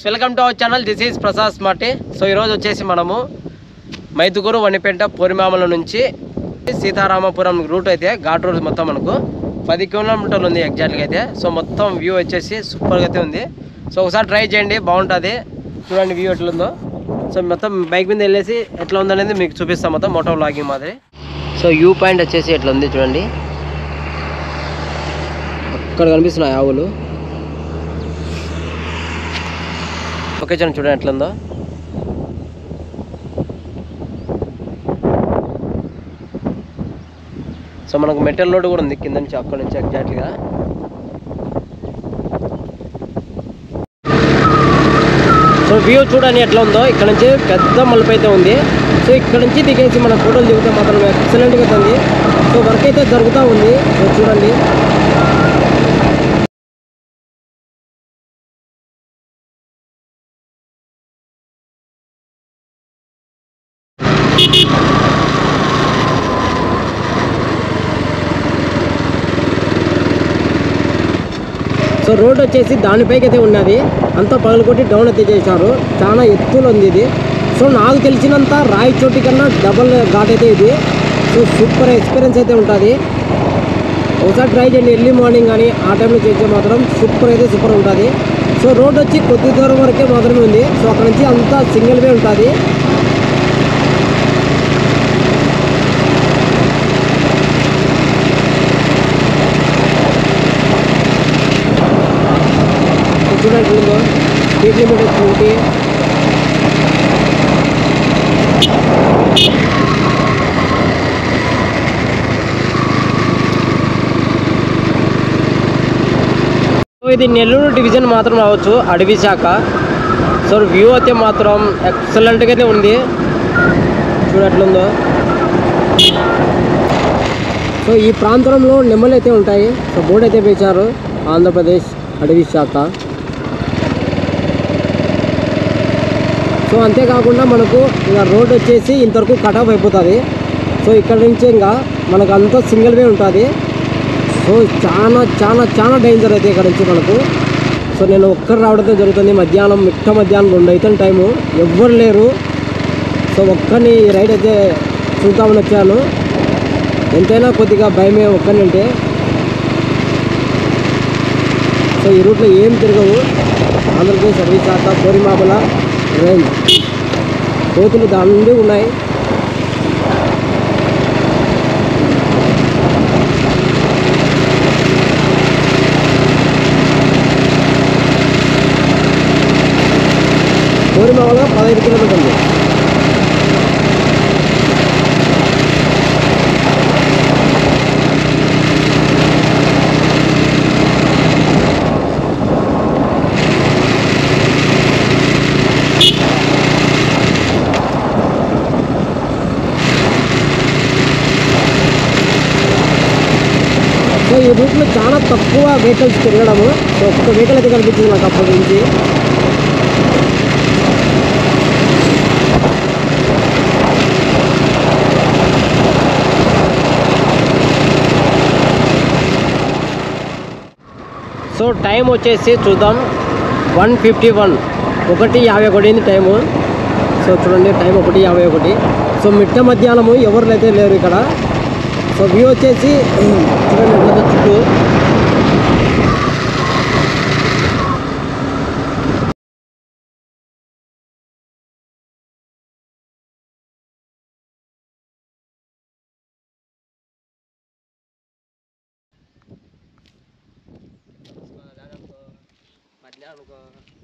Welcome to our channel. This is Prasad smarty. So ఈరోజు వచ్చేసి మనము మైదుకూరు వనిపేట పోరిమామల నుంచి సీతారామపురం రూట్ అయితే ఘాట్ రూట్ మొత్తం మనకు 10 కిలోమీటర్లు ఉంది ఎగ్జాక్ట్గా అయితే. సో మొత్తం వ్యూ వచ్చేసి సూపర్గా అయితే ఉంది. సో ఒకసారి ట్రై చేయండి, బాగుంటుంది. చూడండి వ్యూ ఎట్లుందో. సో మొత్తం బైక్ మీద వెళ్ళేసి ఎట్లా ఉందనేది మీకు చూపిస్తాం, మొత్తం మోటో వ్లాగింగ్ మాదిరి. సో వ్యూ పాయింట్ వచ్చేసి ఎట్లా ఉంది చూడండి, అక్కడ కనిపిస్తున్నాయి ఆవులు. లొకేషన్ చూడండి ఎట్లుందో. సో మనకు మెటల్ రోడ్ కూడా ఉంది కింద నుంచి, అక్కడ నుంచి ఎగ్జాక్ట్గా. సో వ్యూ చూడండి ఎట్లా ఉందో. ఇక్కడ నుంచి పెద్ద మలుపు అయితే ఉంది. సో ఇక్కడ నుంచి దిగేసి మన ఫోటోలు దిగితే మాత్రం ఎక్సలెంట్గా ఉంది. సో వర్క్ అయితే జరుగుతూ ఉంది. సో చూడండి. సో రోడ్ వచ్చేసి దానిపైకి అయితే ఉన్నది, అంతా పగలకొట్టి డౌన్ అయితే చేశారు. చాలా ఎత్తులు ఉంది ఇది. సో నాకు తెలిసినంత రాయి చోటి కన్నా డబల్ ఘాట్ అయితే ఇది. సో సూపర్ ఎక్స్పీరియన్స్ అయితే ఉంటుంది. ఒకసారి ట్రై చేయండి, ఎర్లీ మార్నింగ్ కానీ ఆ టైంలో చేస్తే మాత్రం సూపర్ అయితే సూపర్ ఉంటుంది. సో రోడ్ వచ్చి కొద్ది దూరం వరకే మాత్రమే ఉంది. సో అక్కడ నుంచి అంతా సింగిల్ వే ఉంటుంది. చూడండి స్పీడ్ లిమిట్ 20. ఇది నెల్లూరు డివిజన్ మాత్రం రావచ్చు, అడవి శాఖ. సో వ్యూ అయితే మాత్రం ఎక్సలెంట్గా అయితే ఉంది, చూడట్లుందో. సో ఈ ప్రాంతంలో నెమ్మలు అయితే ఉంటాయి. సో బోర్డు అయితే వేశారు, ఆంధ్రప్రదేశ్ అడవి శాఖ. సో అంతేకాకుండా మనకు ఇంకా రోడ్ వచ్చేసి ఇంతవరకు కట్ ఆఫ్ అయిపోతుంది. సో ఇక్కడ నుంచి ఇంకా మనకు అంతా సింగిల్ వే ఉంటుంది. సో చాలా చాలా చాలా డేంజర్ అయితే ఇక్కడ నుంచి మనకు. సో నేను ఒక్కరు రావడంతో జరుగుతుంది. మధ్యాహ్నం 2 అవుతుంది టైము, ఎవ్వరు లేరు. సో ఒక్కరిని రైడ్ అయితే చూద్దామని వచ్చాను. ఎంతైనా కొద్దిగా భయమే ఒక్కరిని అంటే. సో ఈ రూట్లో ఏం తిరగవు. ఆంధ్రప్రదేశ్ అడవి శాఖ పోరిమామల రేంజ్. కోతులు దండి ఉన్నాయి. పోరిమామల 15 కిలోమీటర్లు. సో ఈ రూట్లో చాలా తక్కువ వెహికల్స్ తిరగడము. సో ఒక్క వెహికల్ అయితే కనిపించింది నాకు అప్పటి నుంచి. సో టైం వచ్చేసి చూద్దాం, 1:51, 1:51 టైము. సో చూడండి టైం 1:51. సో మిట్ట మధ్యాహ్నము ఎవరు అయితే లేరు ఇక్కడ. సో వ్యూ వచ్చేసి చూడండి చుట్టూ. మధ్యాహ్నం